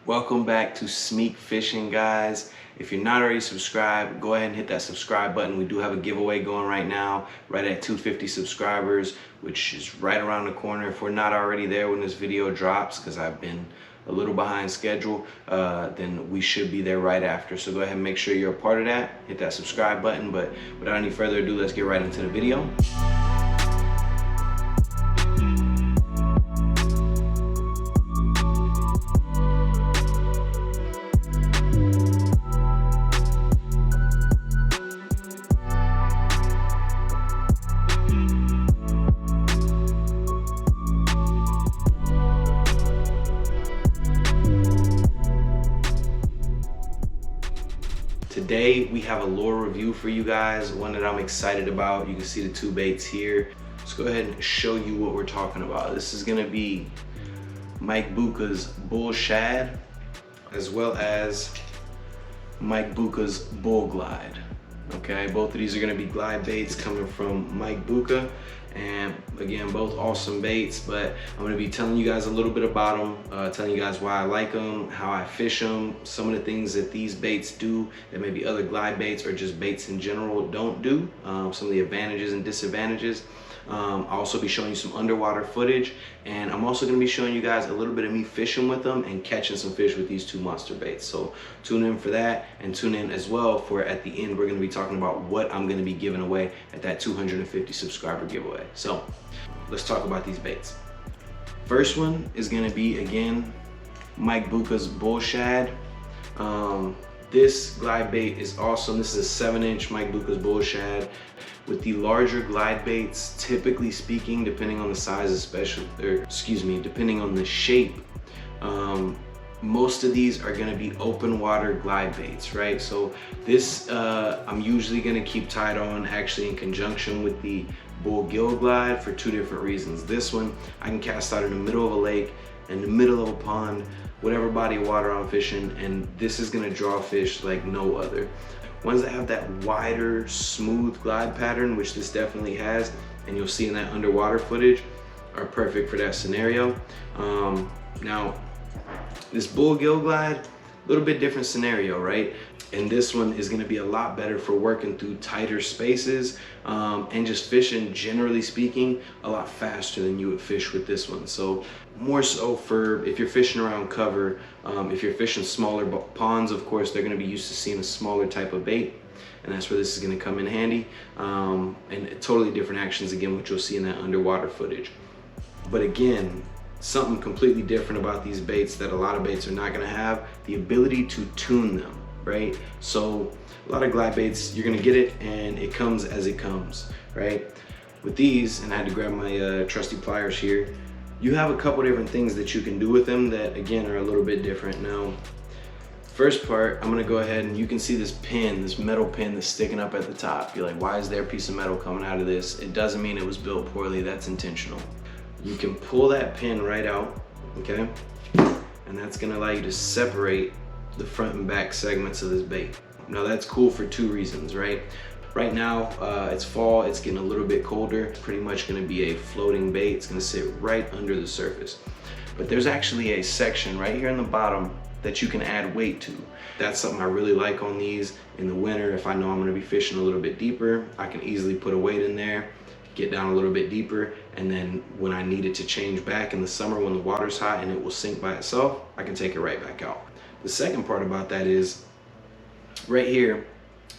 Welcome back to Smeek Fishing, guys. If you're not already subscribed, go ahead and hit that subscribe button. We do have a giveaway going right now, right at 250 subscribers, which is right around the corner. If we're not already there when this video drops, because I've been a little behind schedule, then we should be there right after. So go ahead and make sure you're a part of that. Hit that subscribe button. But without any further ado, let's get right into the video. Today we have a lure review for you guys, one that I'm excited about. You can see the two baits here. Let's go ahead and show you what we're talking about. This is gonna be Mike Bucca's Bull Shad, as well as Mike Bucca's Bull Glide. Okay, both of these are gonna be glide baits coming from Mike Bucca. And again, both awesome baits, but I'm gonna be telling you guys a little bit about them, telling you guys why I like them, how I fish them, some of the things that these baits do that maybe other glide baits or just baits in general don't do, some of the advantages and disadvantages. I'll also be showing you some underwater footage, and I'm also gonna be showing you guys a little bit of me fishing with them and catching some fish with these two monster baits. So tune in for that, and tune in as well for at the end, we're gonna be talking about what I'm gonna be giving away at that 250 subscriber giveaway. So let's talk about these baits. First one is gonna be, again, Mike Bucca's Bull Shad. This glide bait is awesome. This is a 7-inch Mike Bucca's Bull Shad. With the larger glide baits, typically speaking, depending on the size, depending on the shape, most of these are gonna be open water glide baits, right? So this, I'm usually gonna keep tied on actually in conjunction with the Bull Gill Glide for two different reasons. This one, I can cast out in the middle of a lake, in the middle of a pond, whatever body of water I'm fishing, and this is gonna draw fish like no other. Ones that have that wider, smooth glide pattern, which this definitely has, and you'll see in that underwater footage, are perfect for that scenario. Now, this Bull Gill Glide, a little bit different scenario, right? And this one is gonna be a lot better for working through tighter spaces and just fishing, generally speaking, a lot faster than you would fish with this one. So more so for if you're fishing around cover, if you're fishing smaller ponds, of course, they're gonna be used to seeing a smaller type of bait, and that's where this is gonna come in handy. And totally different actions, again, which you'll see in that underwater footage. But again, something completely different about these baits that a lot of baits are not gonna have, the ability to tune them, right? So a lot of glide baits, you're gonna get it and it comes as it comes, right? With these, and I had to grab my trusty pliers here, you have a couple different things that you can do with them that, again, are a little bit different. Now, first part, I'm gonna go ahead and you can see this pin, this metal pin that's sticking up at the top. You're like, why is there a piece of metal coming out of this? It doesn't mean it was built poorly, that's intentional. You can pull that pin right out, okay? And that's gonna allow you to separate the front and back segments of this bait. Now that's cool for two reasons, right? Right now, it's fall, it's getting a little bit colder. It's pretty much gonna be a floating bait. It's gonna sit right under the surface. But there's actually a section right here in the bottom that you can add weight to. That's something I really like on these in the winter. If I know I'm gonna be fishing a little bit deeper, I can easily put a weight in there, get down a little bit deeper, and then when I need it to change back in the summer when the water's hot and it will sink by itself, I can take it right back out. The second part about that is, right here,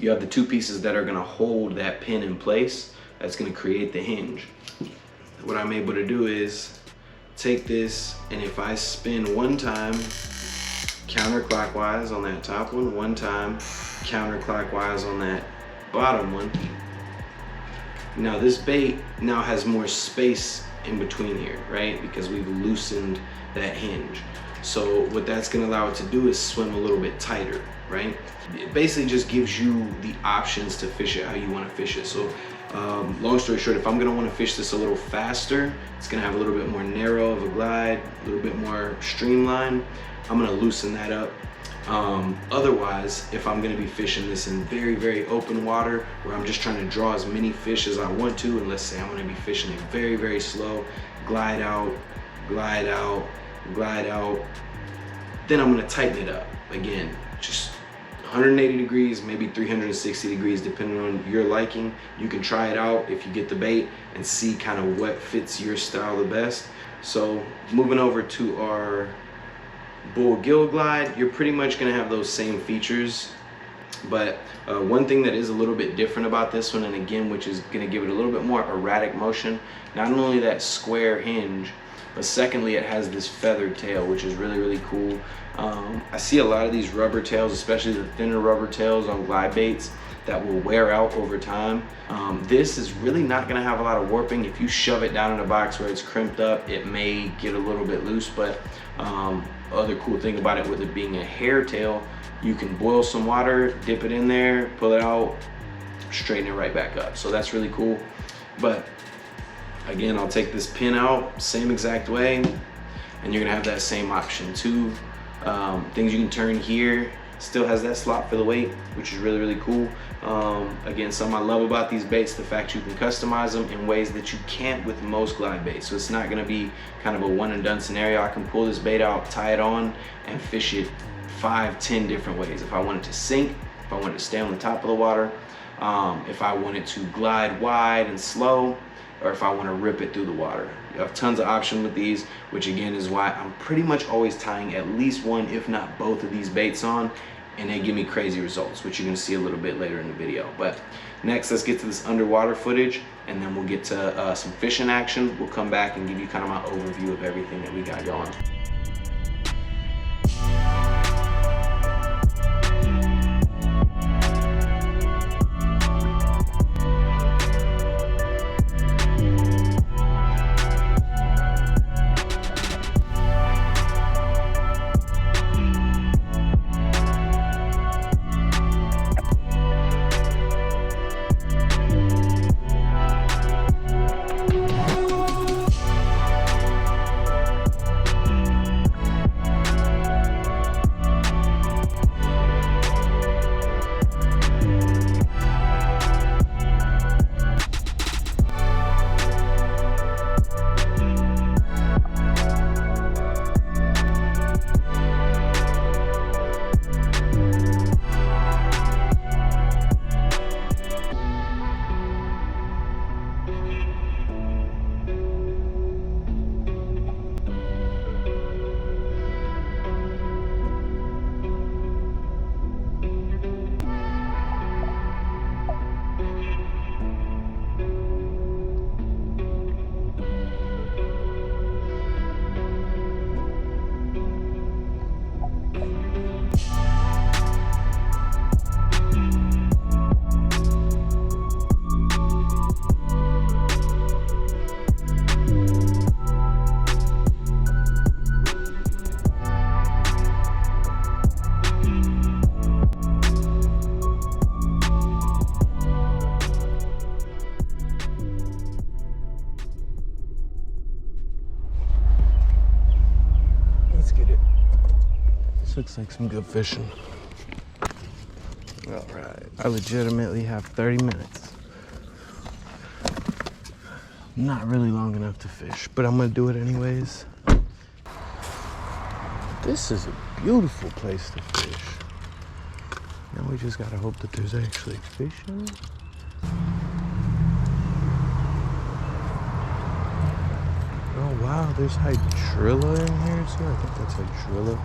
you have the two pieces that are gonna hold that pin in place. That's gonna create the hinge. What I'm able to do is take this, and if I spin one time counterclockwise on that top one time counterclockwise on that bottom one, now this bait now has more space in between here, right? Because we've loosened that hinge. So what that's gonna allow it to do is swim a little bit tighter, right? It basically just gives you the options to fish it how you wanna fish it. So long story short, if I'm gonna wanna fish this a little faster, it's gonna have a little bit more narrow of a glide, a little bit more streamlined, I'm gonna loosen that up. Otherwise, if I'm gonna be fishing this in very, very open water where I'm just trying to draw as many fish as I want to, and let's say I'm gonna be fishing it very, very slow, glide out, glide out, glide out, Then I'm gonna tighten it up. Again, just 180 degrees, maybe 360 degrees, depending on your liking. You can try it out if you get the bait and see kind of what fits your style the best. So moving over to our Bull Gill Glide, you're pretty much gonna have those same features. But one thing that is a little bit different about this one, and again, which is gonna give it a little bit more erratic motion, not only that square hinge, but secondly, it has this feathered tail, which is really, really cool. I see a lot of these rubber tails, especially the thinner rubber tails on glide baits, that will wear out over time. This is really not gonna have a lot of warping. If you shove it down in a box where it's crimped up, it may get a little bit loose, but other cool thing about it, with it being a hair tail, you can boil some water, dip it in there, pull it out, straighten it right back up. So that's really cool. But again, I'll take this pin out, same exact way, and you're gonna have that same option too. Things you can turn here, still has that slot for the weight, which is really, really cool. Again, something I love about these baits, the fact you can customize them in ways that you can't with most glide baits. So it's not gonna be kind of a one and done scenario. I can pull this bait out, tie it on, and fish it 5-10 different ways. If I want it to sink, if I want it to stay on the top of the water, if I want it to glide wide and slow, or if I want to rip it through the water. You have tons of options with these, which again is why I'm pretty much always tying at least one, if not both of these baits on, and they give me crazy results, which you're gonna see a little bit later in the video. But next, let's get to this underwater footage, and then we'll get to some fishing action. We'll come back and give you kind of my overview of everything that we got going. Looks like some good fishing. All right, I legitimately have 30 minutes. Not really long enough to fish, but I'm gonna do it anyways. This is a beautiful place to fish. Now we just gotta hope that there's actually fish in it. Oh wow, there's hydrilla in here too. I think that's hydrilla.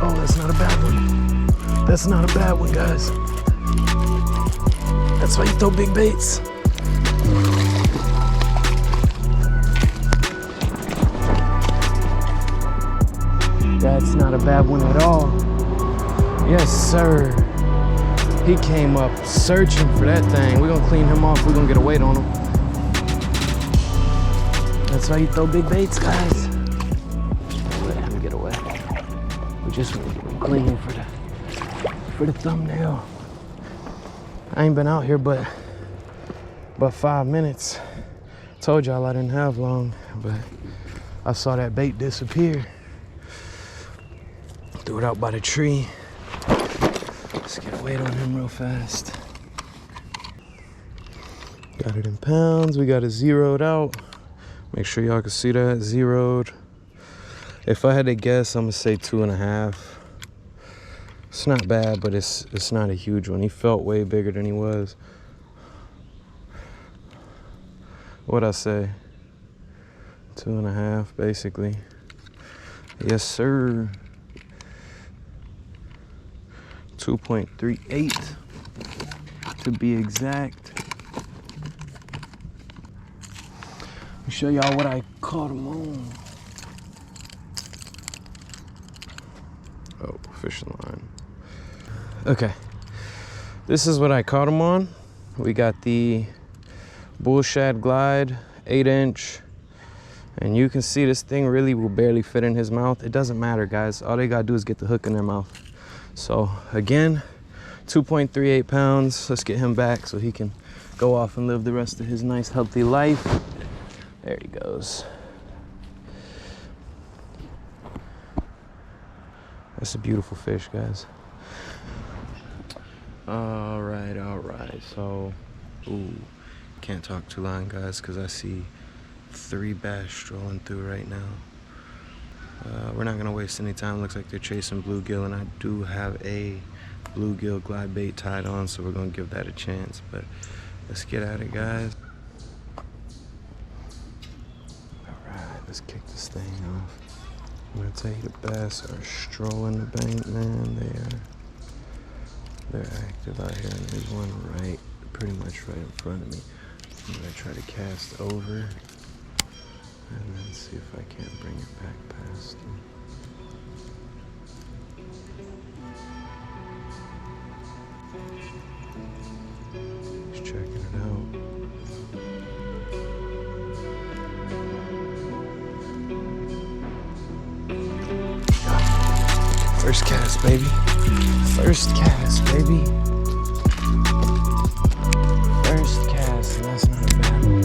Oh, that's not a bad one. That's not a bad one, guys. That's why you throw big baits. That's not a bad one at all. Yes, sir. He came up searching for that thing. We're gonna clean him off. We're gonna get a weight on him. That's how you throw big baits, guys. Let him get away. We just want to get him clean for the thumbnail. I ain't been out here but 5 minutes. Told y'all I didn't have long, but I saw that bait disappear. Threw it out by the tree. Let's get a weight on him real fast. Got it in pounds. We got it zeroed out. Make sure y'all can see that, zeroed. If I had to guess, I'm gonna say 2.5. It's not bad, but it's not a huge one. He felt way bigger than he was. What'd I say? 2.5, basically. Yes, sir. 2.38 to be exact. Let me show y'all what I caught him on. Oh, fishing line. Okay, this is what I caught him on. We got the Bull Shad Glide, 8-inch. And you can see this thing really will barely fit in his mouth. It doesn't matter, guys. All they gotta do is get the hook in their mouth. So again, 2.38 pounds. Let's get him back so he can go off and live the rest of his nice, healthy life. There he goes. That's a beautiful fish, guys. All right. So, ooh, can't talk too long, guys, because I see 3 bass strolling through right now. We're not gonna waste any time. Looks like they're chasing bluegill, and I do have a bluegill glide bait tied on, so we're gonna give that a chance. But let's get at it, guys. All right, let's kick this thing off. I'm gonna tell you the bass are strolling the bank, man. They're active out here, and there's one pretty much right in front of me. I'm gonna try to cast over and then see if I can't bring it back past him. He's checking it out. First cast, baby. First cast, baby. First cast, and that's not a bad one.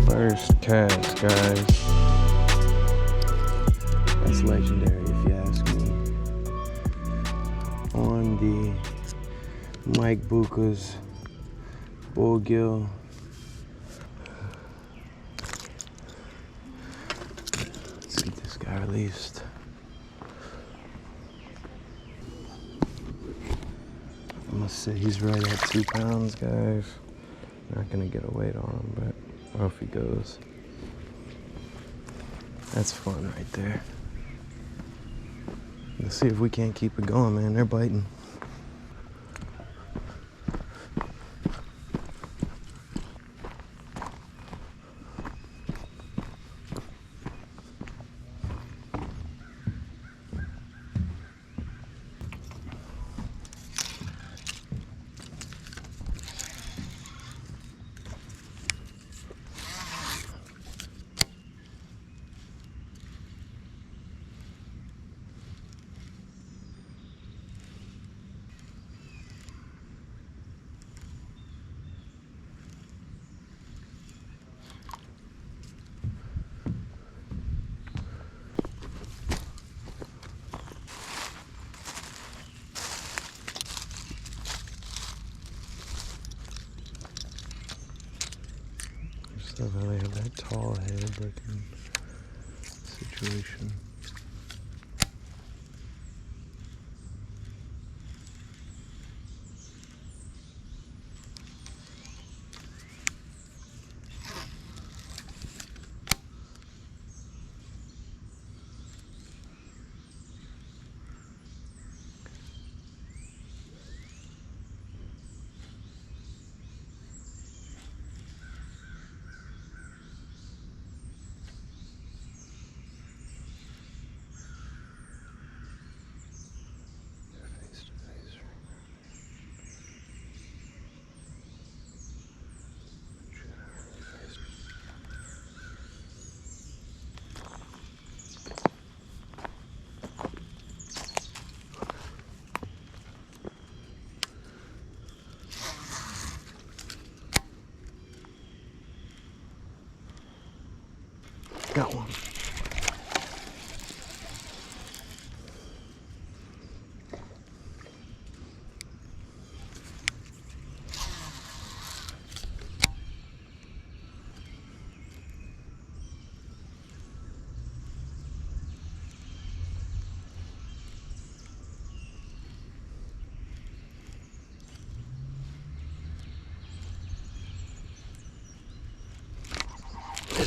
First cast, guys. That's legendary, if you ask me. On the Bucca's Bull Gill. Let's get this guy released. I must say he's right at 2 pounds, guys. Not gonna get a weight on him, but off he goes. That's fun right there. Let's see if we can't keep it going, man. They're biting. Love how they have that tall head looking situation.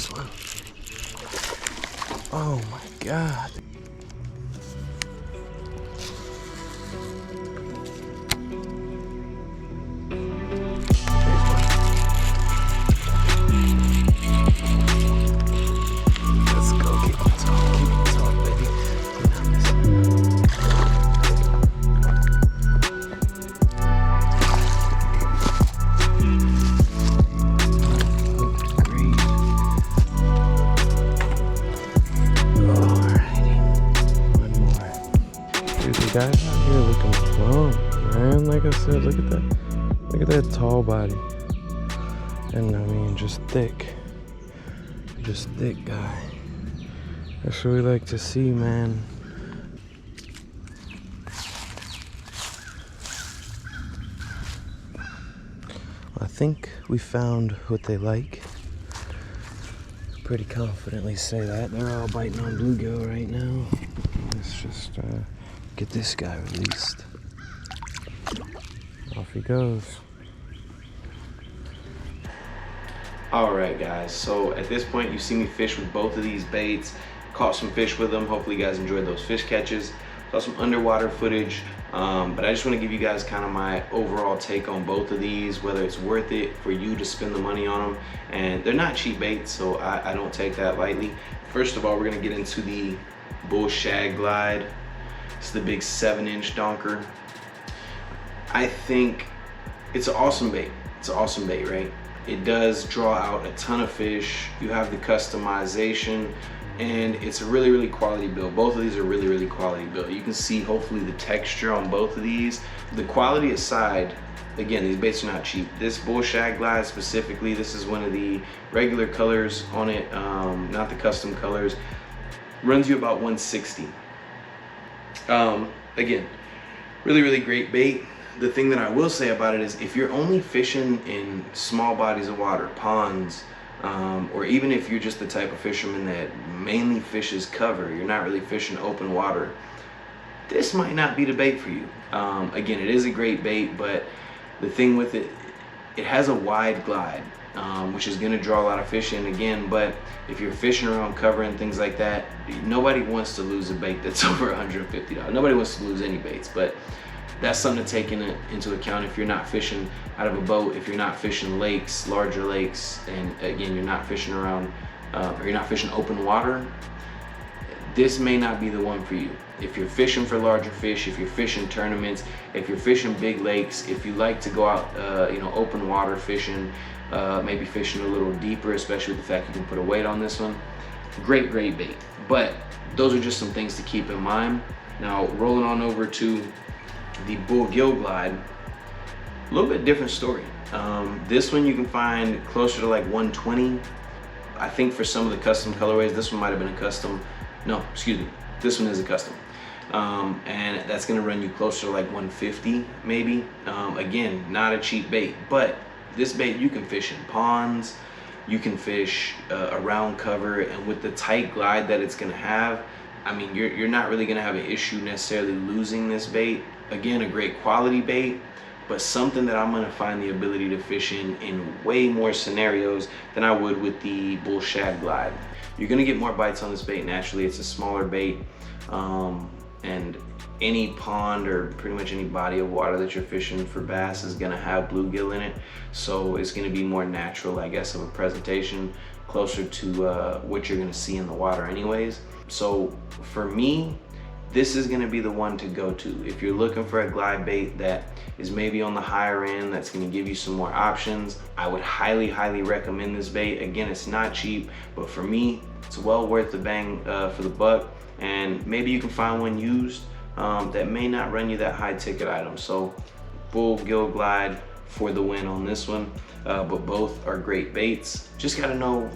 this one. Oh my God. Let's go, keep it tall, baby. Guys out here looking plump, man. Like I said, look at that. Look at that tall body. And I mean, just thick. Just thick guy. That's what we like to see, man. I think we found what they like. Pretty confidently say that. They're all biting on bluegill right now. Let's just get this guy released. Off he goes. All right, guys, so at this point you see me fish with both of these baits, caught some fish with them. Hopefully you guys enjoyed those fish catches. Saw some underwater footage, but I just want to give you guys kind of my overall take on both of these, whether it's worth it for you to spend the money on them. And they're not cheap baits, so I don't take that lightly. First of all, we're going to get into the Bull Shad Glide. It's the big 7-inch donker. I think it's an awesome bait. It's an awesome bait, right? It does draw out a ton of fish. You have the customization, and it's a really, really quality build. Both of these are really, really quality build. You can see hopefully the texture on both of these. The quality aside, again, these baits are not cheap. This Bull Shad Glide specifically, this is one of the regular colors on it, not the custom colors. Runs you about $160. Again, really, really great bait. The thing that I will say about it is if you're only fishing in small bodies of water, ponds, or even if you're just the type of fisherman that mainly fishes cover, you're not really fishing open water, this might not be the bait for you. Again, it is a great bait, but the thing with it, it has a wide glide, which is going to draw a lot of fish in again. But if you're fishing around cover and things like that, nobody wants to lose a bait that's over $150. Nobody wants to lose any baits, but that's something to take into account if you're not fishing out of a boat, if you're not fishing lakes, larger lakes, and again, you're not fishing around, or you're not fishing open water. This may not be the one for you. If you're fishing for larger fish, if you're fishing tournaments, if you're fishing big lakes, if you like to go out, open water fishing, maybe fishing a little deeper, especially with the fact you can put a weight on this one, great bait. But those are just some things to keep in mind. Now, rolling on over to the Bull Gill Glide, a little bit different story. This one you can find closer to like 120. I think for some of the custom colorways, this one might have been a custom. No, excuse me, this one is a custom. And that's gonna run you closer to like 150 maybe. Again, not a cheap bait, but this bait you can fish in ponds, you can fish around cover, and with the tight glide that it's gonna have, I mean, you're not really gonna have an issue necessarily losing this bait. Again, a great quality bait, but something that I'm gonna find the ability to fish in way more scenarios than I would with the Bull Shad Glide. You're gonna get more bites on this bait naturally. It's a smaller bait, and any pond or pretty much any body of water that you're fishing for bass is gonna have bluegill in it. So it's gonna be more natural, I guess, of a presentation, closer to what you're gonna see in the water anyways. So for me, this is gonna be the one to go to. If you're looking for a glide bait that is maybe on the higher end, that's gonna give you some more options, I would highly, highly recommend this bait. Again, it's not cheap, but for me, it's well worth the bang for the buck. And maybe you can find one used that may not run you that high ticket item. So Bull Gill Glide for the win on this one, but both are great baits. Just gotta know,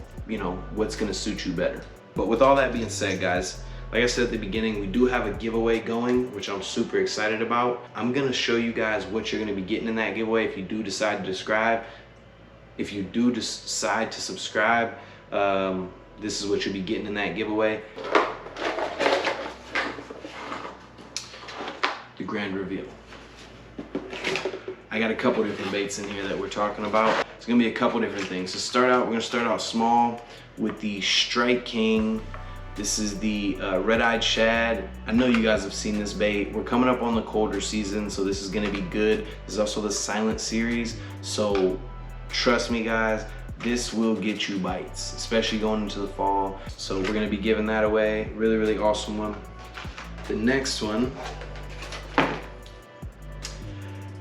what's gonna suit you better. But with all that being said, guys, like I said at the beginning, we do have a giveaway going, which I'm super excited about. I'm gonna show you guys what you're gonna be getting in that giveaway if you do decide to subscribe. If you do decide to subscribe, this is what you'll be getting in that giveaway. The grand reveal. I got a couple different baits in here that we're talking about. It's gonna be a couple different things. To start out, we're gonna start out small with the Strike King. This is the red-eyed shad. I know you guys have seen this bait. We're coming up on the colder season, so this is gonna be good. This is also the Silent series, so trust me guys, this will get you bites, especially going into the fall. So we're gonna be giving that away. Really, really awesome one. The next one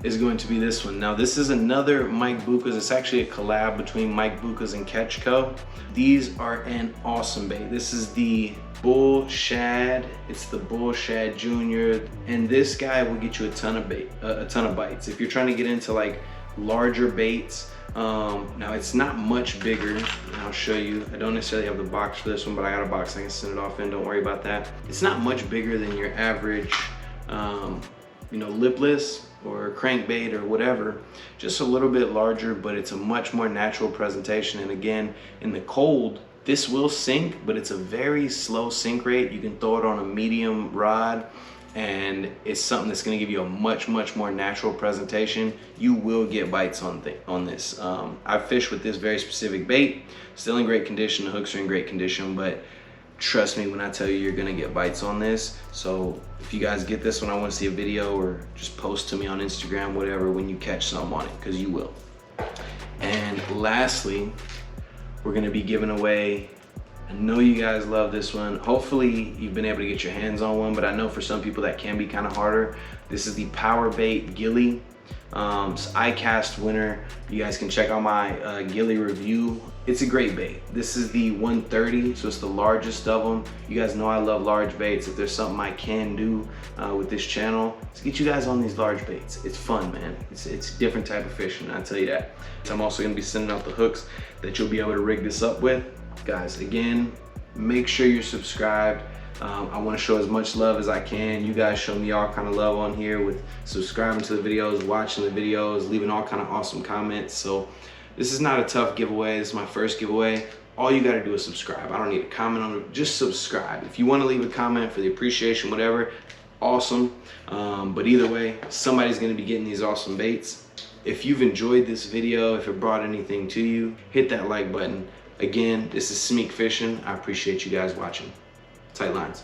is going to be this one. Now this is another Mike Bucca's. It's actually a collab between Mike Bucca's and Catch Co. These are an awesome bait. This is the Bull Shad. It's the Bull Shad Junior, and this guy will get you a ton of bites. If you're trying to get into like larger baits, now it's not much bigger, and I'll show you. I don't necessarily have the box for this one, but I got a box I can send it off in. Don't worry about that. It's not much bigger than your average, you know, lipless or crankbait or whatever. Just a little bit larger, but it's a much more natural presentation. And again, in the cold, this will sink, but it's a very slow sink rate. You can throw it on a medium rod, and it's something that's going to give you a much more natural presentation. You will get bites on this. I've fished with this very specific bait, still in great condition. The hooks are in great condition, but trust me when I tell you, you're going to get bites on this. So if you guys get this one, I want to see a video, or just post to me on Instagram, whatever, when you catch some on it, because you will. And lastly, we're going to be giving away, I know you guys love this one. Hopefully you've been able to get your hands on one, but I know for some people that can be kind of harder. This is the Power Bait Gilly. It's iCast winner. You guys can check out my Gilly review. It's a great bait. This is the 130, so it's the largest of them. You guys know I love large baits. If there's something I can do with this channel, it's get you guys on these large baits. It's fun, man. It's a different type of fishing, I'll tell you that. So I'm also gonna be sending out the hooks that you'll be able to rig this up with. Guys, again, make sure you're subscribed. I want to show as much love as I can. You guys show me all kind of love on here with subscribing to the videos, watching the videos, leaving all kind of awesome comments. So this is not a tough giveaway. This is my first giveaway. All you got to do is subscribe. I don't need a comment on it. Just subscribe. If you want to leave a comment for the appreciation, whatever, awesome. But either way, somebody's going to be getting these awesome baits. If you've enjoyed this video, if it brought anything to you, hit that like button. Again, this is Smeek Fishing. I appreciate you guys watching. Tight lines.